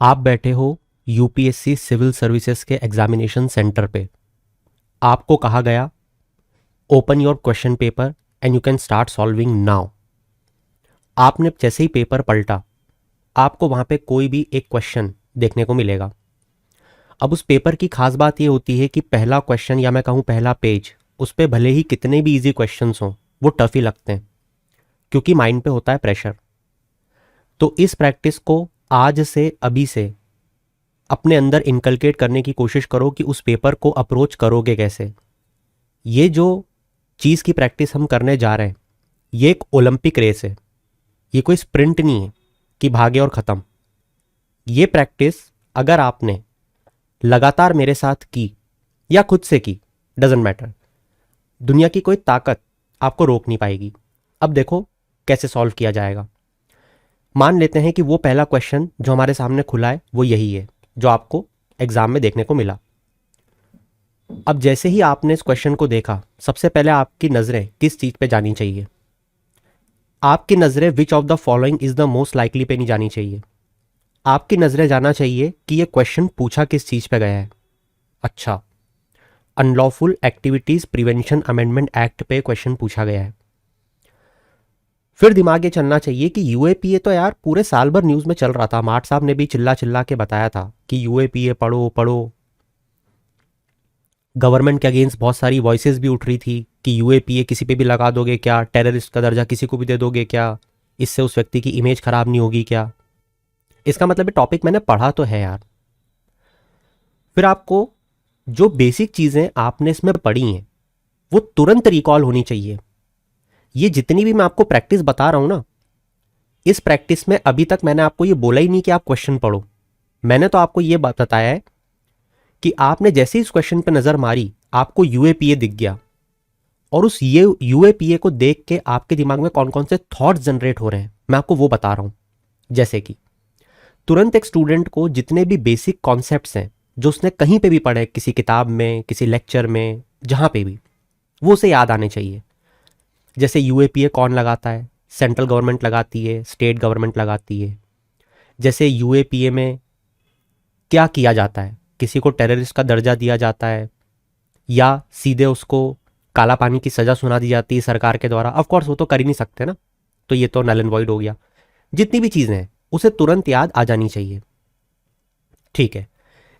आप बैठे हो यूपीएससी सिविल सर्विसेज के एग्जामिनेशन सेंटर पे। आपको कहा गया open your question paper and you can start solving now. आपने जैसे ही पेपर पलटा, आपको वहाँ पे कोई भी एक क्वेश्चन देखने को मिलेगा। अब उस पेपर की खास बात ये होती है कि पहला क्वेश्चन या मैं कहूँ पहला पेज, उस पर भले ही कितने भी इजी क्वेश्चंस हों वो टफ ही लगते हैं, क्योंकि माइंड पे होता है प्रेशर। तो इस प्रैक्टिस को आज से अभी से अपने अंदर इनकलकेट करने की कोशिश करो कि उस पेपर को अप्रोच करोगे कैसे। ये जो चीज़ की प्रैक्टिस हम करने जा रहे हैं, ये एक ओलंपिक रेस है। ये कोई स्प्रिंट नहीं है कि भागे और ख़त्म। ये प्रैक्टिस अगर आपने लगातार मेरे साथ की या खुद से की, डजेंट मैटर, दुनिया की कोई ताकत आपको रोक नहीं पाएगी। अब देखो कैसे सॉल्व किया जाएगा। मान लेते हैं कि वो पहला क्वेश्चन जो हमारे सामने खुला है वो यही है जो आपको एग्जाम में देखने को मिला। अब जैसे ही आपने इस क्वेश्चन को देखा, सबसे पहले आपकी नज़रें किस चीज़ पे जानी चाहिए? आपकी नज़रें विच of the following is the most likely पे नहीं जानी चाहिए। आपकी नज़रें जाना चाहिए कि ये क्वेश्चन पूछा किस चीज़ पे गया है। अच्छा, unlawful activities prevention amendment act पे क्वेश्चन पूछा गया है। फिर दिमाग ये चलना चाहिए कि यूएपीए तो यार पूरे साल भर न्यूज़ में चल रहा था। मार्ट साहब ने भी चिल्ला चिल्ला के बताया था कि यूएपीए पढ़ो पढ़ो। गवर्नमेंट के अगेंस्ट बहुत सारी वॉइसेस भी उठ रही थी कि यूएपीए किसी पे भी लगा दोगे क्या? टेररिस्ट का दर्जा किसी को भी दे दोगे क्या? इससे उस व्यक्ति की इमेज खराब नहीं होगी क्या? इसका मतलब ये टॉपिक मैंने पढ़ा तो है यार। फिर आपको जो बेसिक चीज़ें आपने इसमें पढ़ी हैं वो तुरंत रिकॉल होनी चाहिए। ये जितनी भी मैं आपको प्रैक्टिस बता रहा हूँ ना, इस प्रैक्टिस में अभी तक मैंने आपको ये बोला ही नहीं कि आप क्वेश्चन पढ़ो। मैंने तो आपको ये बताया है कि आपने जैसे ही इस क्वेश्चन पे नज़र मारी, आपको यूएपीए दिख गया, और उस ये यूएपीए को देख के आपके दिमाग में कौन कौन से थॉट्स जनरेट हो रहे हैं मैं आपको वो बता रहा हूँ। जैसे कि तुरंत एक स्टूडेंट को जितने भी बेसिक कॉन्सेप्ट्स हैं जो उसने कहीं पे भी पढ़े, किसी किताब में, किसी लेक्चर में, जहाँ पे भी, वो उसे याद आने चाहिए। जैसे यूएपीए कौन लगाता है? सेंट्रल गवर्नमेंट लगाती है, स्टेट गवर्नमेंट लगाती है। जैसे यूएपीए में क्या किया जाता है? किसी को टेररिस्ट का दर्जा दिया जाता है या सीधे उसको काला पानी की सज़ा सुना दी जाती है सरकार के द्वारा? ऑफ कोर्स वो तो कर ही नहीं सकते ना, तो ये तो नल एंड वॉइड हो गया। जितनी भी चीज़ें हैं उसे तुरंत याद आ जानी चाहिए। ठीक है,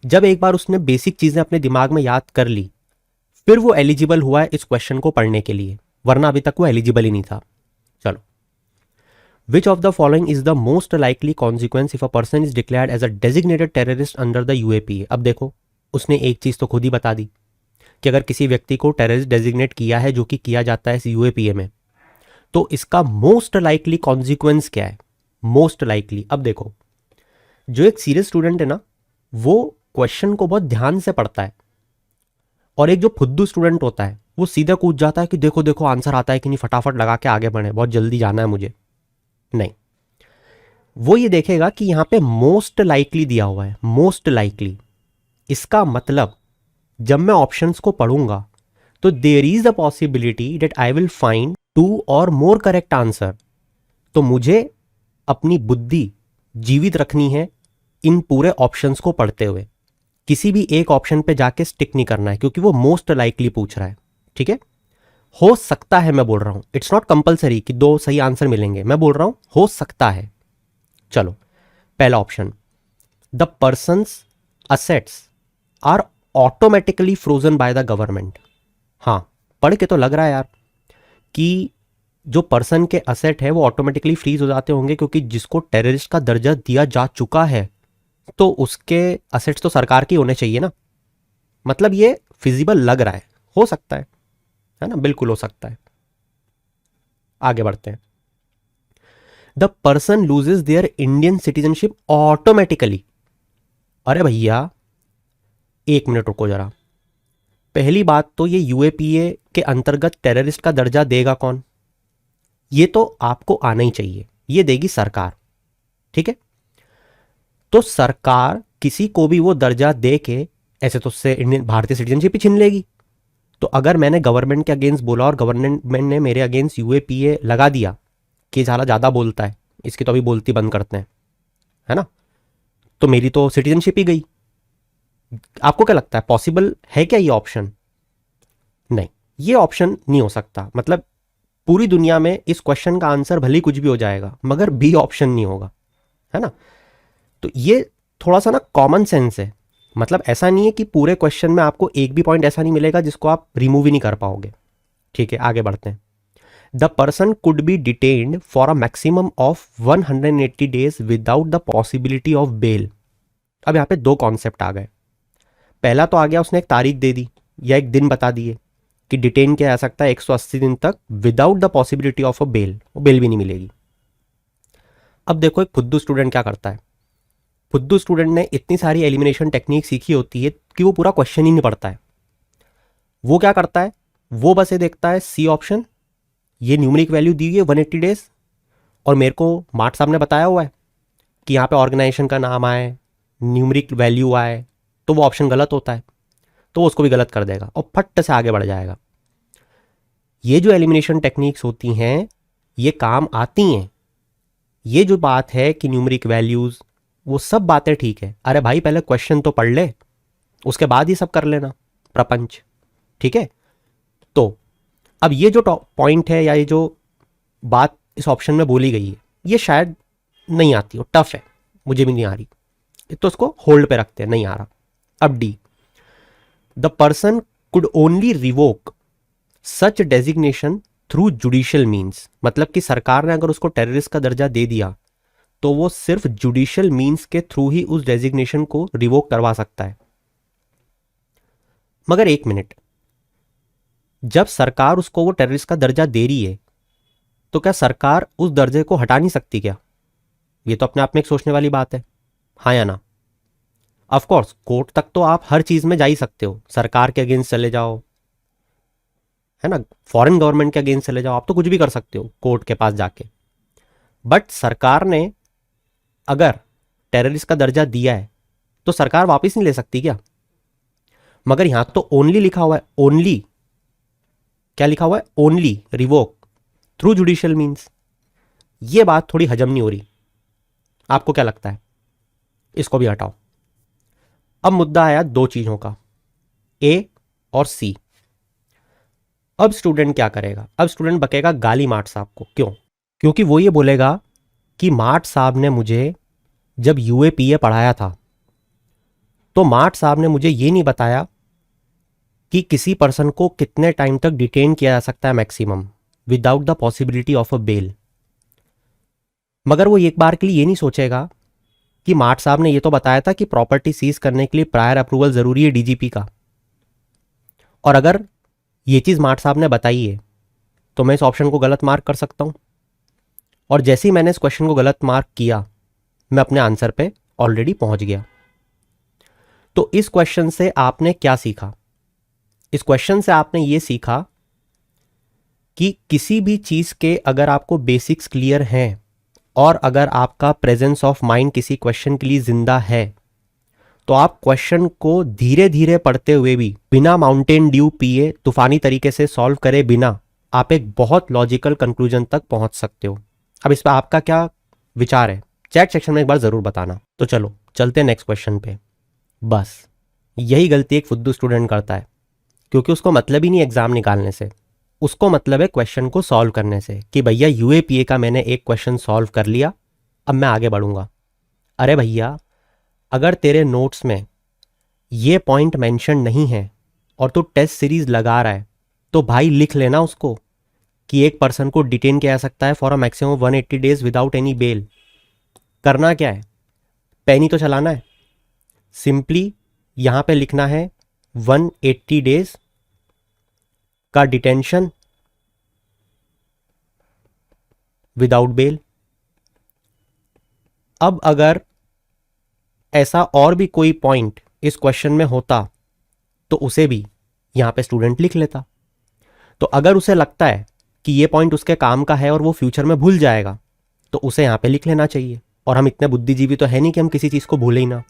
जब एक बार उसने बेसिक चीज़ें अपने दिमाग में याद कर ली, फिर वो एलिजिबल हुआ है इस क्वेश्चन को पढ़ने के लिए, वरना अभी तक वो एलिजिबल ही नहीं था। चलो, which of the following is the most likely consequence if a person is declared as a designated terrorist under the UAPA? अब देखो, उसने एक चीज़ तो खुद ही बता दी कि अगर किसी व्यक्ति को टेररिस्ट डेजिग्नेट किया है, जो कि किया जाता है इस यूएपीए में, तो इसका मोस्ट लाइकली कॉन्सिक्वेंस क्या है? Most likely. अब देखो, जो एक सीरियस स्टूडेंट है ना, वो क्वेश्चन को बहुत ध्यान से पढ़ता है, और एक जो फुद्दू स्टूडेंट होता है वो सीधा कूद जाता है कि देखो देखो आंसर आता है कि नहीं, फटाफट लगा के आगे बढ़े, बहुत जल्दी जाना है मुझे। नहीं, वो ये देखेगा कि यहाँ पे मोस्ट लाइकली दिया हुआ है, मोस्ट लाइकली। इसका मतलब जब मैं ऑप्शंस को पढ़ूंगा तो there is a possibility that I will find 2 or more correct answer. तो मुझे अपनी बुद्धि जीवित रखनी है इन पूरे ऑप्शंस को पढ़ते हुए। किसी भी एक ऑप्शन पे जाके स्टिक नहीं करना है, क्योंकि वो मोस्ट लाइकली पूछ रहा है। ठीक है, हो सकता है, मैं बोल रहा हूं, इट्स नॉट कंपलसरी कि 2 सही आंसर मिलेंगे, मैं बोल रहा हूं हो सकता है। चलो, पहला option, the person's assets are automatically frozen by the government. हाँ, पढ़ के तो लग रहा है यार कि जो पर्सन के असेट है वो ऑटोमेटिकली फ्रीज हो जाते होंगे, क्योंकि जिसको टेररिस्ट का दर्जा दिया जा चुका है तो उसके असेट्स तो सरकार के होने चाहिए ना। मतलब ये फिजिबल लग रहा है, हो सकता है ना, बिल्कुल हो सकता है। आगे बढ़ते हैं। The person loses their Indian citizenship automatically. अरे भैया, 1 मिनट रुको जरा। पहली बात तो ये यूएपीए के अंतर्गत टेररिस्ट का दर्जा देगा कौन? ये तो आपको आना ही चाहिए, ये देगी सरकार। ठीक है, तो सरकार किसी को भी वो दर्जा दे के ऐसे तो उससे इंडियन भारतीय सिटीजनशिप ही छीन लेगी। तो अगर मैंने गवर्नमेंट के अगेंस्ट बोला और गवर्नमेंट ने मेरे अगेंस्ट यूएपीए लगा दिया कि साला ज़्यादा बोलता है, इसकी तो अभी बोलती बंद करते हैं, है ना, तो मेरी तो सिटीजनशिप ही गई। आपको क्या लगता है पॉसिबल है क्या ये ऑप्शन? नहीं, ये ऑप्शन नहीं हो सकता। मतलब पूरी दुनिया में इस क्वेश्चन का आंसर भले ही कुछ भी हो जाएगा मगर बी ऑप्शन नहीं होगा, है ना। तो ये थोड़ा सा ना कॉमन सेंस है। मतलब ऐसा नहीं है कि पूरे क्वेश्चन में आपको एक भी पॉइंट ऐसा नहीं मिलेगा जिसको आप रिमूव ही नहीं कर पाओगे। ठीक है, आगे बढ़ते हैं। The person could be detained for a maximum of 180 days without the possibility of bail. अब यहाँ पे दो कॉन्सेप्ट आ गए। पहला तो आ गया, उसने एक तारीख दे दी या एक दिन बता दिए कि डिटेन किया जा सकता है 180 दिन तक without the possibility of a bail, वो बेल भी नहीं मिलेगी। अब देखो एक फुद्दू स्टूडेंट क्या करता है। फुद्दू स्टूडेंट ने इतनी सारी एलिमिनेशन टेक्निक सीखी होती है कि वो पूरा क्वेश्चन ही नहीं पढ़ता है। वो क्या करता है, वो बस ये देखता है सी ऑप्शन, ये न्यूमेरिक वैल्यू दी हुई है 180 डेज, और मेरे को मार्ट साहब ने बताया हुआ है कि यहाँ पे ऑर्गेनाइजेशन का नाम आए, न्यूमेरिक वैल्यू आए, तो वो ऑप्शन गलत होता है, तो वो उसको भी गलत कर देगा और फट से आगे बढ़ जाएगा। ये जो एलिमिनेशन टेक्निक्स होती हैं ये काम आती हैं। ये जो बात है कि न्यूमेरिक वैल्यूज, वो सब बातें ठीक है। अरे भाई पहले क्वेश्चन तो पढ़ ले, उसके बाद ही सब कर लेना प्रपंच। ठीक है, तो अब ये जो पॉइंट है या ये जो बात इस ऑप्शन में बोली गई है ये शायद नहीं आती, और टफ है, मुझे भी नहीं आ रही, तो उसको होल्ड पे रखते हैं, नहीं आ रहा। अब D, the person could only revoke such designation through judicial means. मतलब कि सरकार ने अगर उसको टेररिस्ट का दर्जा दे दिया तो वो सिर्फ जुडिशियल मीन्स के थ्रू ही उस डेजिग्नेशन को रिवोक करवा सकता है। मगर एक मिनट, जब सरकार उसको वो टेररिस्ट का दर्जा दे रही है तो क्या सरकार उस दर्जे को हटा नहीं सकती क्या? ये तो अपने आप में एक सोचने वाली बात है, हाँ या ना। ऑफ कोर्स कोर्ट तक तो आप हर चीज में जा ही सकते हो, सरकार के अगेंस्ट चले जाओ, है ना, फॉरेन गवर्नमेंट के अगेंस्ट चले जाओ, आप तो कुछ भी कर सकते हो कोर्ट के पास जाके। बट सरकार ने अगर टेररिस्ट का दर्जा दिया है तो सरकार वापस नहीं ले सकती क्या? मगर यहां तो ओनली लिखा हुआ है, ओनली, क्या लिखा हुआ है, only revoke through judicial means. ये बात थोड़ी हजम नहीं हो रही, आपको क्या लगता है? इसको भी हटाओ। अब मुद्दा आया दो चीजों का, ए और सी। अब स्टूडेंट क्या करेगा? अब स्टूडेंट बकेगा गाली मार्ट साहब को। क्यों? क्योंकि वो ये बोलेगा कि मार्ट साहब ने मुझे जब यूएपीए पढ़ाया था तो मार्ट साहब ने मुझे ये नहीं बताया कि किसी पर्सन को कितने टाइम तक डिटेन किया जा सकता है maximum without the possibility of a bail. मगर वो एक बार के लिए ये नहीं सोचेगा कि मार्ट साहब ने ये तो बताया था कि प्रॉपर्टी सीज करने के लिए प्रायर अप्रूवल जरूरी है डीजीपी का, और अगर ये चीज मार्ट साहब ने बताई है तो मैं इस ऑप्शन को गलत मार्क कर सकता हूं। और जैसे ही मैंने इस क्वेश्चन को गलत मार्क किया मैं अपने आंसर पे ऑलरेडी पहुंच गया। तो इस क्वेश्चन से आपने क्या सीखा? इस क्वेश्चन से आपने ये सीखा कि किसी भी चीज के अगर आपको बेसिक्स क्लियर हैं और अगर आपका प्रेजेंस ऑफ माइंड किसी क्वेश्चन के लिए जिंदा है तो आप क्वेश्चन को धीरे धीरे पढ़ते हुए भी, बिना माउंटेन ड्यू पिए, तूफानी तरीके से सॉल्व करे बिना, आप एक बहुत लॉजिकल कंक्लूजन तक पहुंच सकते हो। अब इस पर आपका क्या विचार है चैट सेक्शन में एक बार जरूर बताना। तो चलो चलते हैं नेक्स्ट क्वेश्चन पे। बस यही गलती एक फुद्दू स्टूडेंट करता है, क्योंकि उसको मतलब ही नहीं एग्जाम निकालने से, उसको मतलब है क्वेश्चन को सॉल्व करने से कि भैया यूएपीए का मैंने एक क्वेश्चन सॉल्व कर लिया, अब मैं आगे बढ़ूंगा। अरे भैया अगर तेरे नोट्स में ये पॉइंट मेंशन नहीं है और तू टेस्ट सीरीज लगा रहा है तो भाई लिख लेना उसको कि एक पर्सन को डिटेन किया जा सकता है for a maximum 180 days without any bail. करना क्या है, पेन ही तो चलाना है। सिंपली यहां पे लिखना है 180 डेज का डिटेंशन विदाउट बेल। अब अगर ऐसा और भी कोई पॉइंट इस क्वेश्चन में होता तो उसे भी यहां पे स्टूडेंट लिख लेता। तो अगर उसे लगता है कि ये पॉइंट उसके काम का है और वो फ्यूचर में भूल जाएगा तो उसे यहां पे लिख लेना चाहिए। और हम इतने बुद्धिजीवी तो है नहीं कि हम किसी चीज को भूले ही ना।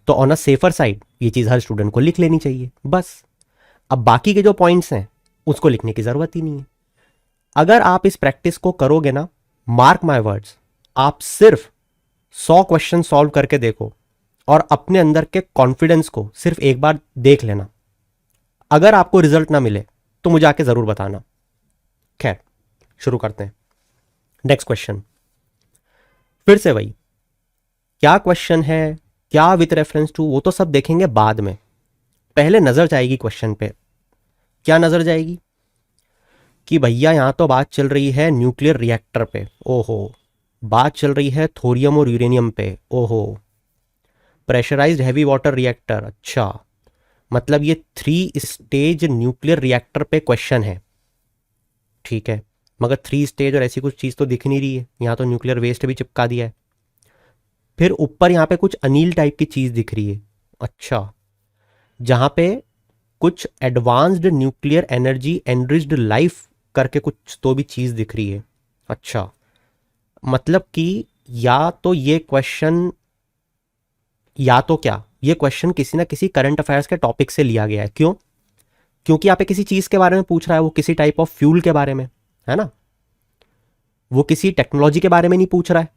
तो ऑन अ सेफर साइड ये चीज हर स्टूडेंट को लिख लेनी चाहिए बस। अब बाकी के जो पॉइंट्स हैं उसको लिखने की जरूरत ही नहीं है। अगर आप इस प्रैक्टिस को करोगे ना, मार्क माय वर्ड्स, आप सिर्फ 100 क्वेश्चन सॉल्व करके देखो, और अपने अंदर के कॉन्फिडेंस को सिर्फ एक बार देख लेना। अगर आपको रिजल्ट ना मिले तो मुझे आके ज़रूर बताना। खैर, शुरू करते हैं। नेक्स्ट क्वेश्चन, फिर से वही, क्या क्वेश्चन है, क्या विथ रेफरेंस टू, वो तो सब देखेंगे बाद में। पहले नज़र जाएगी क्वेश्चन पे। क्या नज़र जाएगी कि भैया यहाँ तो बात चल रही है न्यूक्लियर रिएक्टर पे, ओहो, बात चल रही है थोरियम और यूरेनियम पे, ओहो, प्रेशराइज्ड हैवी वाटर रिएक्टर, अच्छा, मतलब ये 3 स्टेज न्यूक्लियर रिएक्टर पे क्वेश्चन है। ठीक है, मगर 3 स्टेज और ऐसी कुछ चीज़ तो दिख नहीं रही है, यहाँ तो न्यूक्लियर वेस्ट भी चिपका दिया है। फिर ऊपर यहाँ पे कुछ अनिल टाइप की चीज़ दिख रही है, अच्छा, जहाँ पे कुछ advanced nuclear energy enriched life करके कुछ तो भी चीज़ दिख रही है। अच्छा, मतलब कि या तो ये क्वेश्चन, या तो क्या ये क्वेश्चन किसी ना किसी करंट अफेयर्स के टॉपिक से लिया गया है। क्यों? क्योंकि यहाँ पे किसी चीज़ के बारे में पूछ रहा है, वो किसी टाइप ऑफ फ्यूल के बारे में है ना, वो किसी टेक्नोलॉजी के बारे में नहीं पूछ रहा है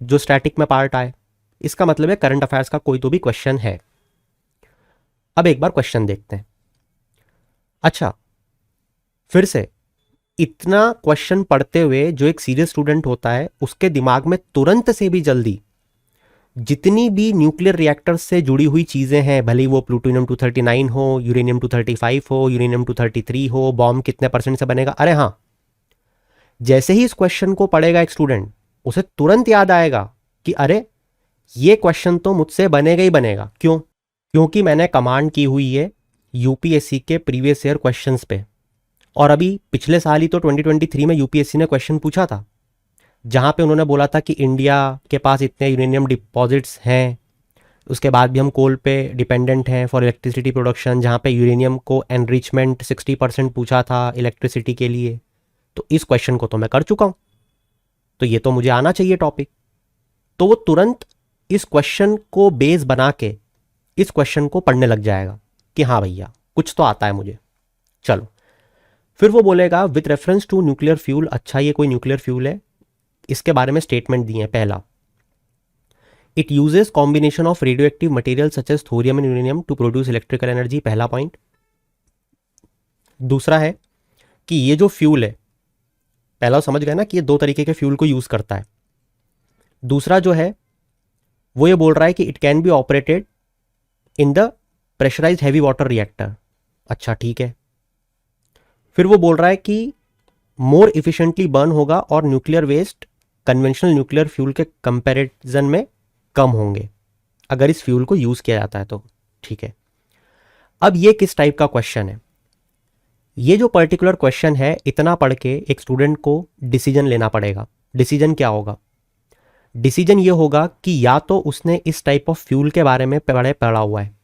जो स्टैटिक में पार्ट आए। इसका मतलब है करंट अफेयर्स का कोई तो भी क्वेश्चन है। अब एक बार क्वेश्चन देखते हैं। अच्छा, फिर से, इतना क्वेश्चन पढ़ते हुए जो एक सीरियस स्टूडेंट होता है उसके दिमाग में तुरंत से भी जल्दी जितनी भी न्यूक्लियर रिएक्टर से जुड़ी हुई चीज़ें हैं, भले ही वो प्लूटोनियम 239 हो, यूरेनियम 235 हो, यूरेनियम 233 हो, बॉम्ब कितने % से बनेगा, अरे हाँ, जैसे ही इस क्वेश्चन को पढ़ेगा एक स्टूडेंट, उसे तुरंत याद आएगा कि अरे ये क्वेश्चन तो मुझसे बनेगा ही बनेगा। क्यों? क्योंकि मैंने कमांड की हुई है यूपीएससी के प्रीवियस ईयर क्वेश्चंस पे, और अभी पिछले साल ही तो 2023 में यूपीएससी ने क्वेश्चन पूछा था जहाँ पे उन्होंने बोला था कि इंडिया के पास इतने यूरेनियम डिपॉजिट्स हैं, उसके बाद भी हम कोल पे डिपेंडेंट हैं फॉर इलेक्ट्रिसिटी प्रोडक्शन, जहाँ पे यूरेनियम को एनरिचमेंट 60% पूछा था इलेक्ट्रिसिटी के लिए। तो इस क्वेश्चन को तो मैं कर चुका हूँ, तो ये तो मुझे आना चाहिए टॉपिक। तो वो तुरंत इस क्वेश्चन को बेस बना के इस क्वेश्चन को पढ़ने लग जाएगा कि हाँ भैया कुछ तो आता है मुझे। चलो, फिर वो बोलेगा with reference to nuclear fuel, अच्छा ये कोई न्यूक्लियर फ्यूल है, इसके बारे में स्टेटमेंट दिए हैं। पहला, it uses combination of radioactive material such as thorium and uranium to produce electrical energy, पहला पॉइंट। दूसरा है कि ये जो फ्यूल है, पहला समझ गए ना कि ये 2 तरीके के फ्यूल को यूज करता है। दूसरा जो है वो ये बोल रहा है कि it can be operated in the pressurised heavy water reactor, अच्छा ठीक है। फिर वो बोल रहा है कि मोर इफिशिएंटली बर्न होगा और nuclear waste conventional nuclear fuel के कंपैरिजन में कम होंगे अगर इस फ्यूल को यूज किया जाता है तो, ठीक है। अब ये किस टाइप का क्वेश्चन है? ये जो पर्टिकुलर क्वेश्चन है, इतना पढ़ के एक स्टूडेंट को डिसीजन लेना पड़ेगा। डिसीजन क्या होगा? डिसीजन ये होगा कि या तो उसने इस टाइप ऑफ फ्यूल के बारे में पढ़ा हुआ है,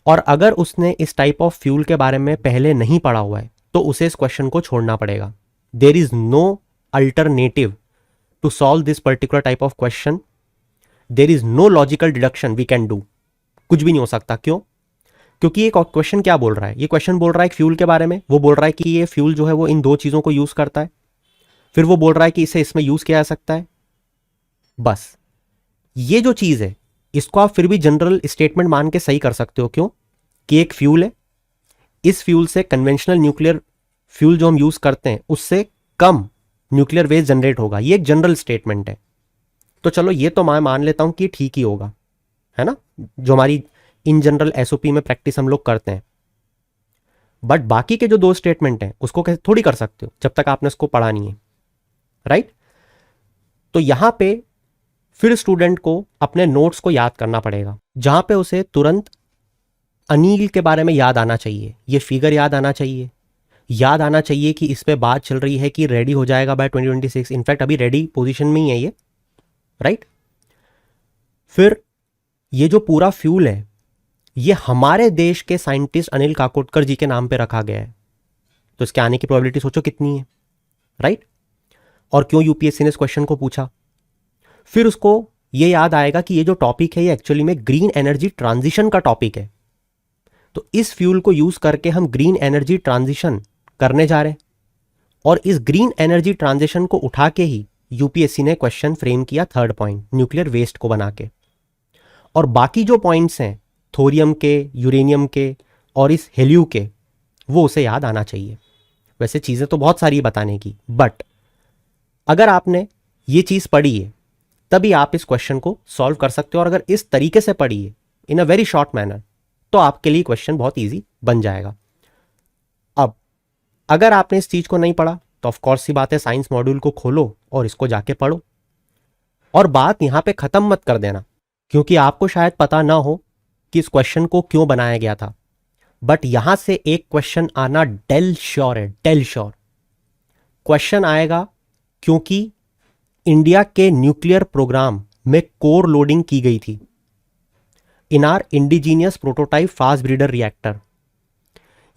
और अगर उसने इस टाइप ऑफ फ्यूल के बारे में पहले नहीं पढ़ा हुआ है तो उसे इस क्वेश्चन को छोड़ना पड़ेगा। There is no alternative to solve this particular type of question, there is no logical deduction we can do, कुछ भी नहीं हो सकता। क्यों? क्योंकि ये क्वेश्चन क्या बोल रहा है? ये क्वेश्चन बोल रहा है एक फ्यूल के बारे में, वो बोल रहा है कि ये फ्यूल जो है वो इन 2 चीज़ों को यूज़ करता है, फिर वो बोल रहा है कि इसे इसमें यूज़ किया जा सकता है। बस ये जो चीज़ है इसको आप फिर भी जनरल स्टेटमेंट मान के सही कर सकते हो। क्यों? कि एक फ्यूल है, इस फ्यूल से कन्वेंशनल न्यूक्लियर फ्यूल जो हम यूज़ करते हैं उससे कम न्यूक्लियर वेस्ट जनरेट होगा, ये एक जनरल स्टेटमेंट है। तो चलो ये तो मैं मान लेता हूं कि ठीक ही होगा, है ना, जो हमारी इन जनरल एसओपी में प्रैक्टिस हम लोग करते हैं। बट बाकी के जो 2 स्टेटमेंट हैं उसको कैसे थोड़ी कर सकते हो जब तक आपने उसको पढ़ा नहीं है, राइट? तो यहां पे फिर स्टूडेंट को अपने नोट्स को याद करना पड़ेगा, जहां पे उसे तुरंत अनिल के बारे में याद आना चाहिए, ये फिगर याद आना चाहिए, याद आना चाहिए कि इस पे बात चल रही है कि रेडी हो जाएगा बाय 2026। इनफैक्ट अभी रेडी पोजीशन में ही है ये, राइट? फिर ये जो पूरा फ्यूल है ये हमारे देश के साइंटिस्ट अनिल काकोडकर जी के नाम पे रखा गया है, तो इसके आने की प्रोबेबिलिटी सोचो कितनी है, राइट? और क्यों यूपीएससी ने इस क्वेश्चन को पूछा? फिर उसको ये याद आएगा कि ये जो टॉपिक है ये एक्चुअली में ग्रीन एनर्जी ट्रांजिशन का टॉपिक है, तो इस फ्यूल को यूज करके हम ग्रीन एनर्जी ट्रांजिशन करने जा रहे हैं, और इस ग्रीन एनर्जी ट्रांजिशन को उठा के ही यूपीएससी ने क्वेश्चन फ्रेम किया 3rd पॉइंट न्यूक्लियर वेस्ट को बना के। और बाकी जो पॉइंट्स हैं थोरियम के, यूरेनियम के और इस हेलियू के, वो उसे याद आना चाहिए। वैसे चीज़ें तो बहुत सारी बताने की, बट अगर आपने ये चीज़ पढ़ी है तभी आप इस क्वेश्चन को सॉल्व कर सकते हो। और अगर इस तरीके से पढ़ी है इन अ वेरी शॉर्ट मैनर तो आपके लिए क्वेश्चन बहुत ईजी बन जाएगा। अब अगर आपने इस चीज़ को नहीं पढ़ा तो ऑफ कोर्स सी बात है, साइंस मॉड्यूल को खोलो और इसको जाके पढ़ो। और बात यहां पे ख़त्म मत कर देना, क्योंकि आपको शायद पता ना हो कि इस क्वेश्चन को क्यों बनाया गया था, बट यहां से एक क्वेश्चन आना डेल श्योर है, डेल श्योर क्वेश्चन आएगा। क्योंकि इंडिया के न्यूक्लियर प्रोग्राम में कोर लोडिंग की गई थी इन are indigenous prototype fast breeder reactor.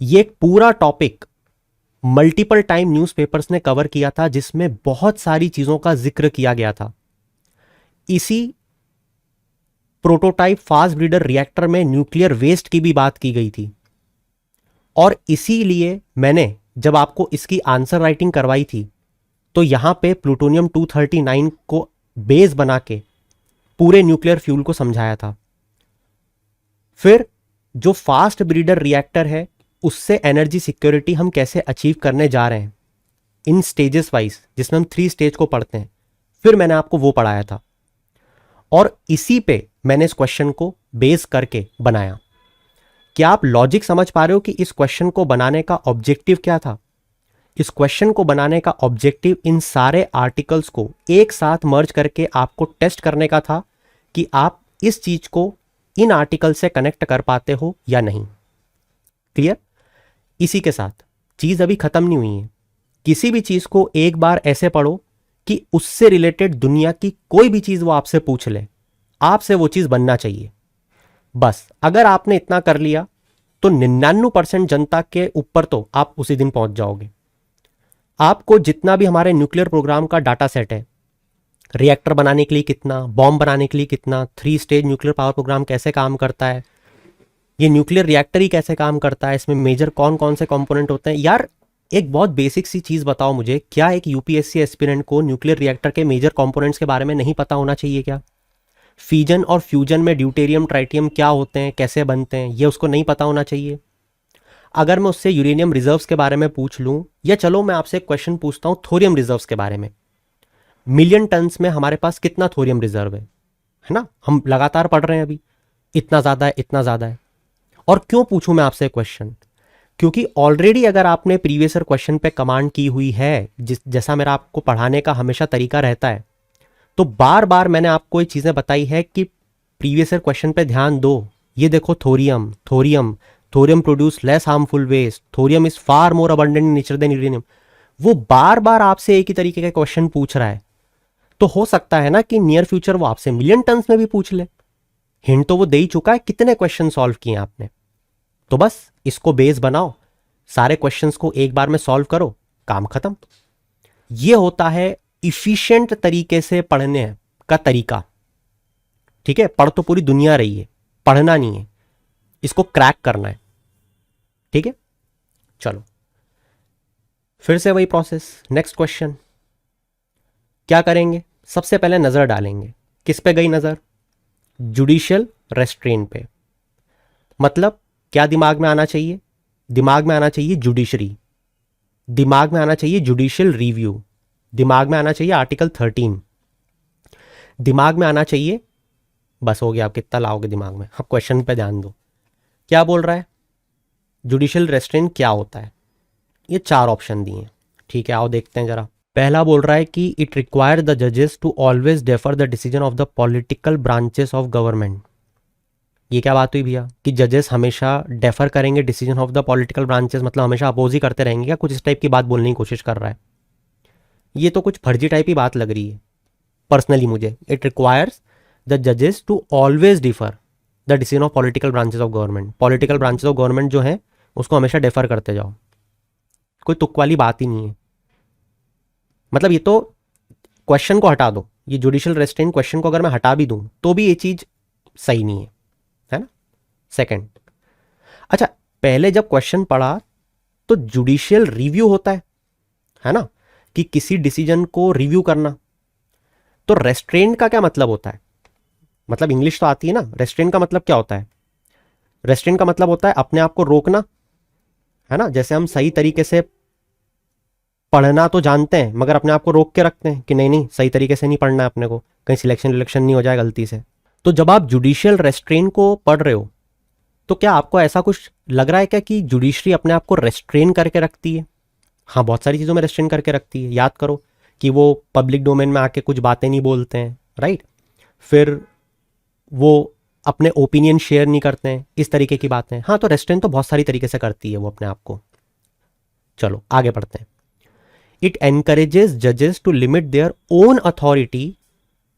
ये एक पूरा टॉपिक मल्टीपल टाइम न्यूज़पेपर्स ने कवर किया था, जिसमें बहुत सारी चीजों का जिक्र किया गया था। इसी प्रोटोटाइप फास्ट ब्रीडर रिएक्टर में न्यूक्लियर वेस्ट की भी बात की गई थी। और इसीलिए मैंने जब आपको इसकी आंसर राइटिंग करवाई थी तो यहां पे प्लूटोनियम 239 को बेस बना के पूरे न्यूक्लियर फ्यूल को समझाया था। फिर जो फास्ट ब्रीडर रिएक्टर है उससे एनर्जी सिक्योरिटी हम कैसे अचीव करने जा रहे हैं इन स्टेजेस वाइज, जिसमें हम 3 स्टेज को पढ़ते हैं, फिर मैंने आपको वो पढ़ाया था। और इसी पे मैंने इस क्वेश्चन को बेस करके बनाया। क्या आप लॉजिक समझ पा रहे हो कि इस क्वेश्चन को बनाने का ऑब्जेक्टिव क्या था? इस क्वेश्चन को बनाने का ऑब्जेक्टिव इन सारे आर्टिकल्स को एक साथ मर्ज करके आपको टेस्ट करने का था कि आप इस चीज को इन आर्टिकल से कनेक्ट कर पाते हो या नहीं। क्लियर? इसी के साथ चीज अभी खत्म नहीं हुई है। किसी भी चीज को एक बार ऐसे पढ़ो कि उससे रिलेटेड दुनिया की कोई भी चीज वो आपसे पूछ ले, आपसे वो चीज बनना चाहिए। बस अगर आपने इतना कर लिया तो 99% जनता के ऊपर तो आप उसी दिन पहुंच जाओगे। आपको जितना भी हमारे न्यूक्लियर प्रोग्राम का डाटा सेट है, रिएक्टर बनाने के लिए कितना, बॉम्ब बनाने के लिए कितना, 3 स्टेज न्यूक्लियर पावर प्रोग्राम कैसे काम करता है, ये न्यूक्लियर रिएक्टर ही कैसे काम करता है, इसमें मेजर कौन कौन से कंपोनेंट होते हैं। यार एक बहुत बेसिक सी चीज बताओ मुझे, क्या एक यूपीएससी एस्पिरेंट को न्यूक्लियर रिएक्टर के मेजर कंपोनेंट्स के बारे में नहीं पता होना चाहिए क्या? फीजन और फ्यूजन में ड्यूटेरियम ट्राइटियम क्या होते हैं, कैसे बनते हैं, ये उसको नहीं पता होना चाहिए? अगर मैं उससे यूरेनियम रिजर्व्स के बारे में पूछ लूं, या चलो मैं आपसे एक क्वेश्चन पूछता हूं थोरियम रिजर्व्स के बारे में, मिलियन टन्स में हमारे पास कितना थोरियम रिजर्व है ना? हम लगातार पढ़ रहे हैं अभी, इतना ज्यादा है, इतना ज्यादा है। और क्यों पूछूं मैं आपसे क्वेश्चन? क्योंकि ऑलरेडी अगर आपने प्रीवियस ईयर क्वेश्चन पे कमांड की हुई है, जैसा मेरा आपको पढ़ाने का हमेशा तरीका रहता है, तो बार बार मैंने आपको ये चीजें बताई है कि प्रीवियस ईयर क्वेश्चन पे ध्यान दो। ये देखो thorium, thorium thorium produce less harmful waste, thorium is far more abundant in nature than uranium. वो बार बार आपसे एक ही तरीके के क्वेश्चन पूछ रहा है, तो हो सकता है ना कि नियर फ्यूचर वो आपसे मिलियन टन्स में भी पूछ ले। हिंट तो वो दे ही चुका है, कितने क्वेश्चन सॉल्व किए आपने। तो बस इसको बेस बनाओ, सारे क्वेश्चंस को एक बार में सॉल्व करो, काम खत्म। ये होता है इफिशिएंट तरीके से पढ़ने का तरीका। ठीक है, पढ़ तो पूरी दुनिया रही है, पढ़ना नहीं है, इसको क्रैक करना है। ठीक है, चलो फिर से वही प्रोसेस। नेक्स्ट क्वेश्चन क्या करेंगे? सबसे पहले नजर डालेंगे, किस पे गई नजर? जुडिशियल रेस्ट्रेंट पे। मतलब क्या दिमाग में आना चाहिए? दिमाग में आना चाहिए जुडिशरी, दिमाग में आना चाहिए जुडिशियल रिव्यू, दिमाग में आना चाहिए आर्टिकल 13, दिमाग में आना चाहिए, बस हो गया। आप कितना लाओगे दिमाग में? अब क्वेश्चन पे ध्यान दो। क्या बोल रहा है? जुडिशियल रेस्ट्रेंट क्या होता है? ये 4 ऑप्शन दिए हैं। ठीक है, आओ देखते हैं जरा। पहला बोल रहा है कि इट रिक्वायर द जजेस to always defer the decision of the political branches of government. ये क्या बात हुई भैया कि जजेस हमेशा डेफर करेंगे decision of the political branches, मतलब हमेशा अपोज ही करते रहेंगे क्या? कुछ इस टाइप की बात बोलने की कोशिश कर रहा है। ये तो कुछ फर्जी टाइप की बात लग रही है पर्सनली मुझे। इट रिक्वायर्स द जजेस to always differ the decision of political branches of government. Political branches of government जो है उसको हमेशा डेफर करते जाओ। कोई तुक वाली बात ही नहीं है। मतलब ये तो क्वेश्चन को हटा दो, ये जुडिशियल रेस्ट्रेंट क्वेश्चन को अगर मैं हटा भी दूं तो भी ये चीज सही नहीं है ना? सेकंड, अच्छा पहले जब क्वेश्चन पढ़ा तो जुडिशियल रिव्यू होता है ना, कि किसी डिसीजन को रिव्यू करना। तो रेस्ट्रेंट का क्या मतलब होता है? मतलब इंग्लिश तो आती है ना। रेस्ट्रेन का मतलब क्या होता है? रेस्ट्रेन का मतलब होता है अपने आप को रोकना, है ना। जैसे हम सही तरीके से पढ़ना तो जानते हैं मगर अपने आप को रोक के रखते हैं कि नहीं नहीं सही तरीके से नहीं पढ़ना है अपने को, कहीं सिलेक्शन विलेक्शन नहीं हो जाए गलती से। तो जब आप जुडिशियल रेस्ट्रेन को पढ़ रहे हो तो क्या आपको ऐसा कुछ लग रहा है क्या कि जुडिशरी अपने आप को रेस्ट्रेन करके रखती है? हाँ, बहुत सारी चीज़ों में रेस्ट्रेन करके रखती है। याद करो कि वो पब्लिक डोमेन में आके कुछ बातें नहीं बोलते हैं, राइट। फिर वो अपने ओपिनियन शेयर नहीं करते हैं, इस तरीके की बातें। हाँ, तो रेस्ट्रेन तो बहुत सारी तरीके से करती है वो अपने आप को। चलो आगे बढ़ते हैं। इट एनकरेजेस जजेस to limit their own authority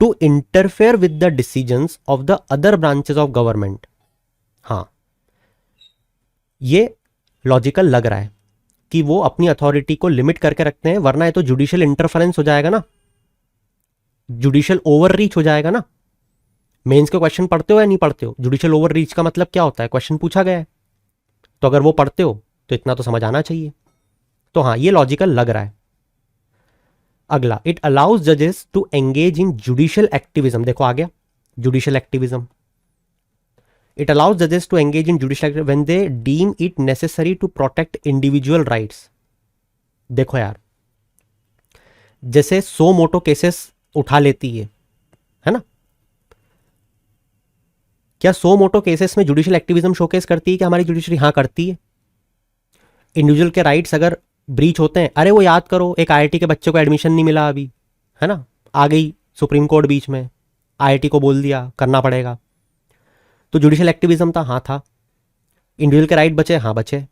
to interfere with the decisions of the other branches of government. हाँ, ये लॉजिकल लग रहा है कि वो अपनी अथॉरिटी को लिमिट करके रखते हैं, वरना ये तो जुडिशियल इंटरफेरेंस हो जाएगा ना, जुडिशियल ओवर रीच हो जाएगा ना। मेंस के क्वेश्चन पढ़ते हो या नहीं पढ़ते हो? जुडिशियल ओवर रीच का मतलब क्या होता है? क्वेश्चन पूछा गया है, तो अगर वो पढ़ते हो तो इतना तो समझ आना चाहिए। तो हाँ, ये लॉजिकल लग रहा है। अगला, इट अलाउज जजेस to engage in judicial activism. देखो आ गया जुडिशियल एक्टिविज्म। इट अलाउज जजेस to engage in judicial activism when they deem it necessary to protect individual rights. देखो यार, जैसे सो मोटो केसेस उठा लेती है ना। क्या सो मोटो केसेस में जुडिशियल एक्टिविज्म शोकेस करती है कि हमारी जुडिशरी? हाँ करती है। इंडिविजुअल के राइट्स अगर ब्रीच होते हैं, अरे वो याद करो एक आईआईटी के बच्चे को एडमिशन नहीं मिला अभी, है ना, आ गई सुप्रीम कोर्ट बीच में, आईआईटी को बोल दिया करना पड़ेगा, तो जुडिशियल एक्टिविज्म था? हाँ था। इंडिविजुअल के राइट बचे? हाँ बचे।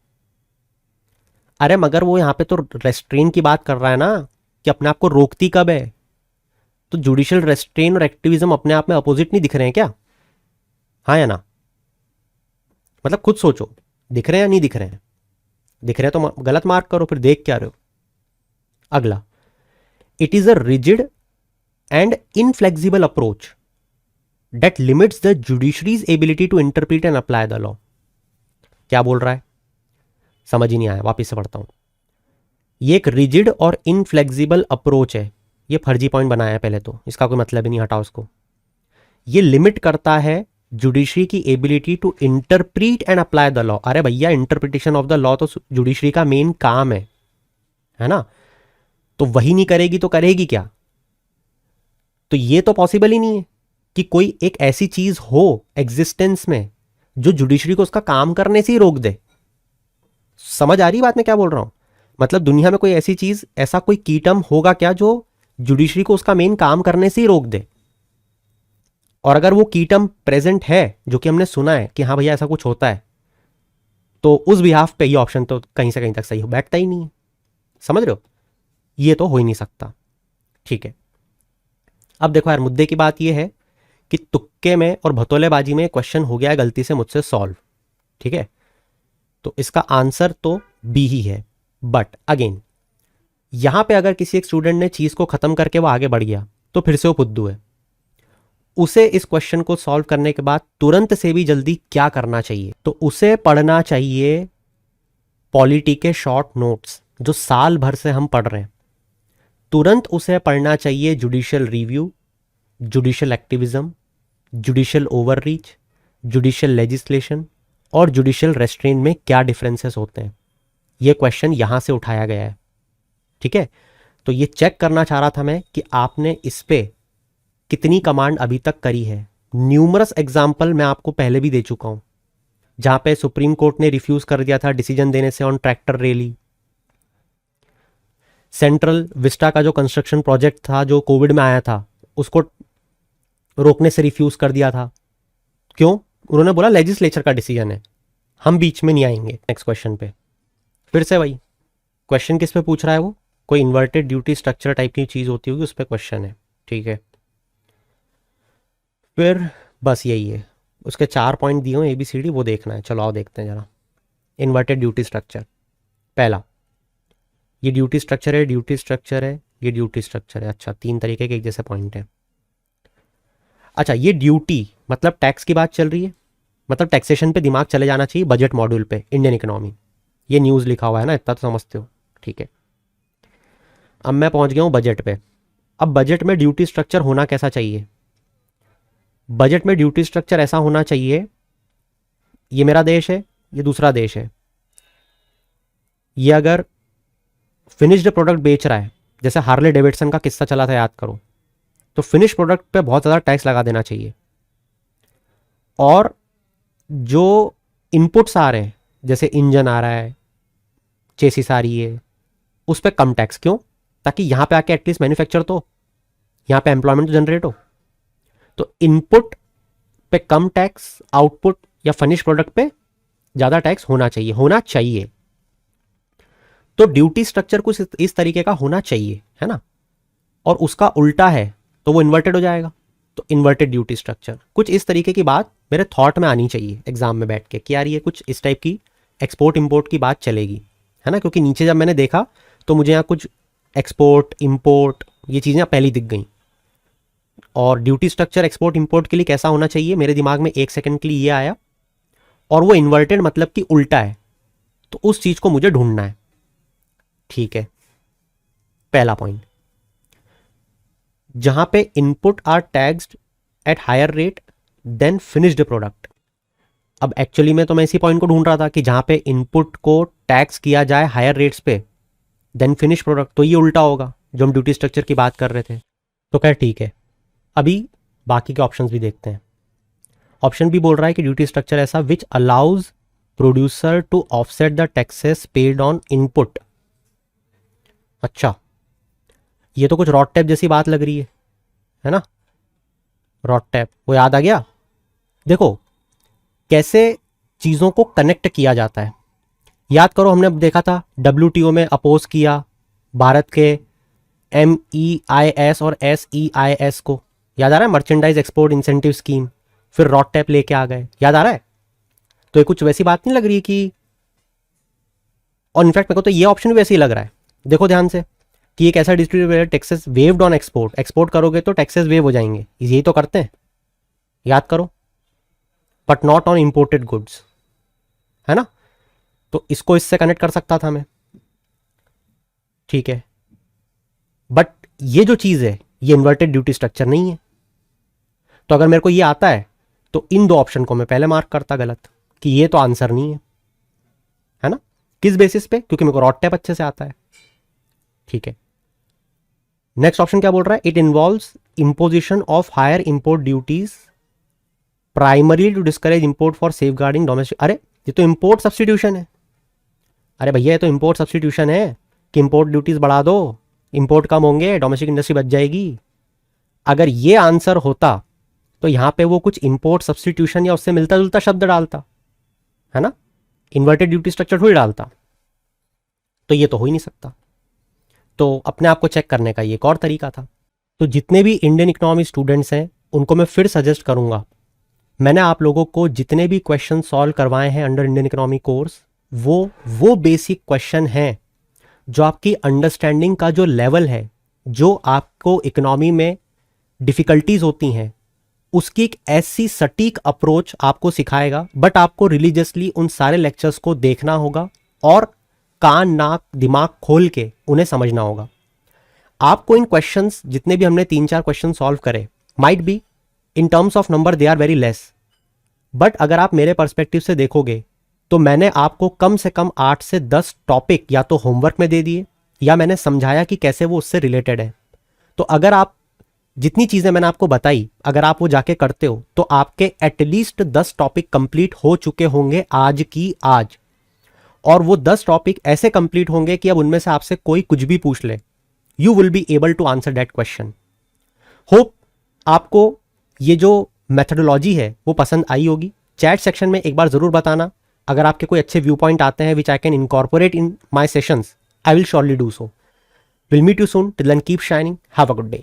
अरे मगर वो यहाँ पे तो रेस्ट्रेन की बात कर रहा है ना, कि अपने आप को रोकती कब है। तो जुडिशियल रेस्ट्रेन और एक्टिविज्म अपने आप में अपोजिट नहीं दिख रहे हैं क्या? हाँ या ना? मतलब खुद सोचो, दिख रहे हैं या नहीं दिख रहे हैं? दिख रहे हैं तो गलत मार्क करो, फिर देख क्या रहे हो। अगला, it is a rigid and inflexible approach that limits the judiciary's ability to interpret and apply the law. क्या बोल रहा है? समझ ही नहीं आया, वापिस से पढ़ता हूं। ये एक रिजिड और इनफ्लेक्सिबल अप्रोच है। ये फर्जी पॉइंट बनाया है पहले तो, इसका कोई मतलब ही नहीं, हटाओ उसको। ये लिमिट करता है जुडिशरी की ability to interpret and apply the law. अरे भैया, इंटरप्रिटेशन ऑफ द लॉ तो जुडिशरी का मेन काम है ना। तो वही नहीं करेगी तो करेगी क्या? तो ये तो पॉसिबल ही नहीं है कि कोई एक ऐसी चीज हो एग्जिस्टेंस में जो जुडिशरी को उसका काम करने से ही रोक दे। समझ आ रही बात मैं क्या बोल रहा हूं? मतलब दुनिया में कोई ऐसी चीज, ऐसा कोई कीटम होगा क्या जो जुडिशरी को उसका मेन काम करने से ही रोक दे? और अगर वो कीटम प्रेजेंट है, जो कि हमने सुना है कि हाँ भैया ऐसा कुछ होता है, तो उस बिहाफ पे ये ऑप्शन तो कहीं से कहीं तक सही हो बैठता ही नहीं है। समझ रहे हो? ये तो हो ही नहीं सकता। ठीक है, अब देखो यार, मुद्दे की बात ये है कि तुक्के में और भतोलेबाजी में क्वेश्चन हो गया है गलती से मुझसे सॉल्व। ठीक है, तो इसका आंसर तो बी ही है। बट अगेन, यहां पे अगर किसी एक स्टूडेंट ने चीज को खत्म करके वो आगे बढ़ गया तो फिर से वो फुद्दू है। उसे इस क्वेश्चन को सॉल्व करने के बाद तुरंत से भी जल्दी क्या करना चाहिए? तो उसे पढ़ना चाहिए पॉलिटी के शॉर्ट नोट्स जो साल भर से हम पढ़ रहे हैं। तुरंत उसे पढ़ना चाहिए judicial review, judicial activism, judicial overreach, judicial legislation और जुडिशियल रेस्ट्रेन में क्या डिफरेंसेस होते हैं। यह क्वेश्चन यहां से उठाया गया है। ठीक है, तो ये चेक करना चाह रहा था मैं कि आपने इस पे कितनी कमांड अभी तक करी है। न्यूमरस एग्जाम्पल मैं आपको पहले भी दे चुका हूं, जहां पे सुप्रीम कोर्ट ने रिफ्यूज कर दिया था डिसीजन देने से on tractor rally. Central Vista का जो कंस्ट्रक्शन प्रोजेक्ट था जो कोविड में आया था, उसको रोकने से रिफ्यूज कर दिया था। क्यों? उन्होंने बोला लेजिस्लेचर का डिसीजन है, हम बीच में नहीं आएंगे। नेक्स्ट क्वेश्चन पे फिर से वही क्वेश्चन, किस पे पूछ रहा है वो? कोई इन्वर्टेड ड्यूटी स्ट्रक्चर टाइप की चीज होती होगी, उस पर क्वेश्चन है। ठीक है, फिर बस यही है, उसके 4 पॉइंट दिए हुए ABCD, वो देखना है। चलो आओ देखते हैं जरा। इन्वर्टेड ड्यूटी स्ट्रक्चर, पहला, ये ड्यूटी स्ट्रक्चर है, ड्यूटी स्ट्रक्चर है, ये ड्यूटी स्ट्रक्चर है। अच्छा, 3 तरीके के एक जैसे पॉइंट है। अच्छा, ये ड्यूटी मतलब टैक्स की बात चल रही है, मतलब टैक्सेशन पे दिमाग चले जाना चाहिए बजट मॉड्यूल पे, इंडियन इकोनॉमी। ये न्यूज़ लिखा हुआ है ना, इतना तो समझते हो। ठीक है, अब मैं पहुंच गया हूं बजट पे। अब बजट में ड्यूटी स्ट्रक्चर होना कैसा चाहिए? बजट में ड्यूटी स्ट्रक्चर ऐसा होना चाहिए, ये मेरा देश है, ये दूसरा देश है, ये अगर फिनिश्ड प्रोडक्ट बेच रहा है, जैसे हार्ले डेविडसन का किस्सा चला था याद करो, तो फिनिश प्रोडक्ट पे बहुत ज़्यादा टैक्स लगा देना चाहिए। और जो इनपुट्स आ रहे हैं, जैसे इंजन आ रहा है, चेसिस आ रही है, उस पर कम टैक्स। क्यों? ताकि यहाँ पे आके एटलीस्ट मैन्युफैक्चर तो, यहाँ पे एम्प्लॉयमेंट तो जनरेट हो। तो इनपुट पे कम टैक्स, आउटपुट या फिनिश प्रोडक्ट पे ज़्यादा टैक्स होना चाहिए, होना चाहिए। तो ड्यूटी स्ट्रक्चर कुछ इस तरीके का होना चाहिए, है ना। और उसका उल्टा है तो वो इन्वर्टेड हो जाएगा। तो इन्वर्टेड ड्यूटी स्ट्रक्चर, कुछ इस तरीके की बात मेरे थॉट में आनी चाहिए एग्जाम में बैठ के कि यार ये कुछ इस टाइप की एक्सपोर्ट इंपोर्ट की बात चलेगी, है ना। क्योंकि नीचे जब मैंने देखा तो मुझे यहाँ कुछ एक्सपोर्ट इंपोर्ट ये चीज़ें पहले दिख गई। और ड्यूटी स्ट्रक्चर एक्सपोर्ट इंपोर्ट के लिए कैसा होना चाहिए, मेरे दिमाग में एक सेकंड के लिए ये आया, और वो इन्वर्टेड मतलब कि उल्टा है। तो उस चीज़ को मुझे ढूंढना है। ठीक है, पहला पॉइंट, जहां पे input are taxed at higher rate than finished product. अब एक्चुअली में तो मैं इसी पॉइंट को ढूंढ रहा था कि जहां पे इनपुट को टैक्स किया जाए हायर रेट्स पे देन फिनिश प्रोडक्ट, तो ये उल्टा होगा जो हम ड्यूटी स्ट्रक्चर की बात कर रहे थे। तो खैर ठीक है, अभी बाकी के ऑप्शंस भी देखते हैं। ऑप्शन भी बोल रहा है कि ड्यूटी स्ट्रक्चर ऐसा which allows producer to offset the taxes paid on input. अच्छा, ये तो कुछ रॉड टैप जैसी बात लग रही है ना। रॉड टैप वो याद आ गया। देखो कैसे चीज़ों को कनेक्ट किया जाता है। याद करो, हमने अब देखा था WTO में अपोज किया भारत के MEIS और SEIS को, याद आ रहा है, मर्चेंडाइज एक्सपोर्ट इंसेंटिव स्कीम। फिर रॉड टैप लेके आ गए, याद आ रहा है। तो ये कुछ वैसी बात नहीं लग रही कि, और इनफैक्ट मेरे को तो ये ऑप्शन भी वैसे ही लग रहा है। देखो ध्यान से कि एक ऐसा distributor taxes waived on export, export करोगे तो टैक्सेस वेव हो जाएंगे, यही तो करते हैं, याद करो, but not on imported goods, है ना। तो इसको इससे कनेक्ट कर सकता था मैं, ठीक है। बट ये जो चीज है ये इन्वर्टेड ड्यूटी स्ट्रक्चर नहीं है। तो अगर मेरे को ये आता है तो इन दो ऑप्शन को मैं पहले मार्क करता गलत कि ये तो आंसर नहीं है ना। किस बेसिस पे? क्योंकि मेरे को रॉड टैप अच्छे से आता है, ठीक है। नेक्स्ट ऑप्शन क्या बोल रहा है? It involves imposition of higher import duties primary to discourage import for safeguarding domestic. अरे ये तो इंपोर्ट सब्सटीट्यूशन है। अरे भैया ये तो इंपोर्ट सब्सटीट्यूशन है कि इंपोर्ट ड्यूटीज बढ़ा दो, इंपोर्ट कम होंगे, डोमेस्टिक इंडस्ट्री बच जाएगी। अगर ये आंसर होता तो यहां पे वो कुछ इंपोर्ट सब्सटीट्यूशन या उससे मिलता जुलता शब्द डालता, है ना। इन्वर्टेड ड्यूटी स्ट्रक्चर थोड़ी डालता। तो ये तो हो ही नहीं सकता। तो अपने आप को चेक करने का ये एक और तरीका था। तो जितने भी इंडियन इकोनॉमी स्टूडेंट्स हैं उनको मैं फिर सजेस्ट करूंगा, मैंने आप लोगों को जितने भी क्वेश्चन सॉल्व करवाए हैं अंडर इंडियन इकोनॉमी कोर्स, वो बेसिक क्वेश्चन हैं जो आपकी अंडरस्टैंडिंग का जो लेवल है, जो आपको इकोनॉमी में डिफिकल्टीज होती हैं, उसकी एक ऐसी सटीक अप्रोच आपको सिखाएगा। बट आपको रिलीजियसली उन सारे लेक्चर्स को देखना होगा और कान नाक दिमाग खोल के उन्हें समझना होगा। आपको इन क्वेश्चंस जितने भी हमने 3-4 क्वेश्चन सॉल्व करे, might be in terms of number they are very less, but अगर आप मेरे पर्सपेक्टिव से देखोगे तो मैंने आपको कम से कम 8 से 10 टॉपिक या तो होमवर्क में दे दिए या मैंने समझाया कि कैसे वो उससे रिलेटेड है। तो अगर आप जितनी चीज़ें मैंने आपको बताई अगर आप वो जाके करते हो तो आपके एटलीस्ट 10 टॉपिक कंप्लीट हो चुके होंगे आज की आज। और वो 10 टॉपिक ऐसे कंप्लीट होंगे कि अब उनमें से आपसे कोई कुछ भी पूछ ले, you will be able to answer that question. Hope आपको ये जो मेथडोलॉजी है वो पसंद आई होगी। चैट सेक्शन में एक बार ज़रूर बताना अगर आपके कोई अच्छे व्यू पॉइंट आते हैं which I can incorporate in my sessions. I will surely do so. Will meet you soon, till then keep shining, have a good day.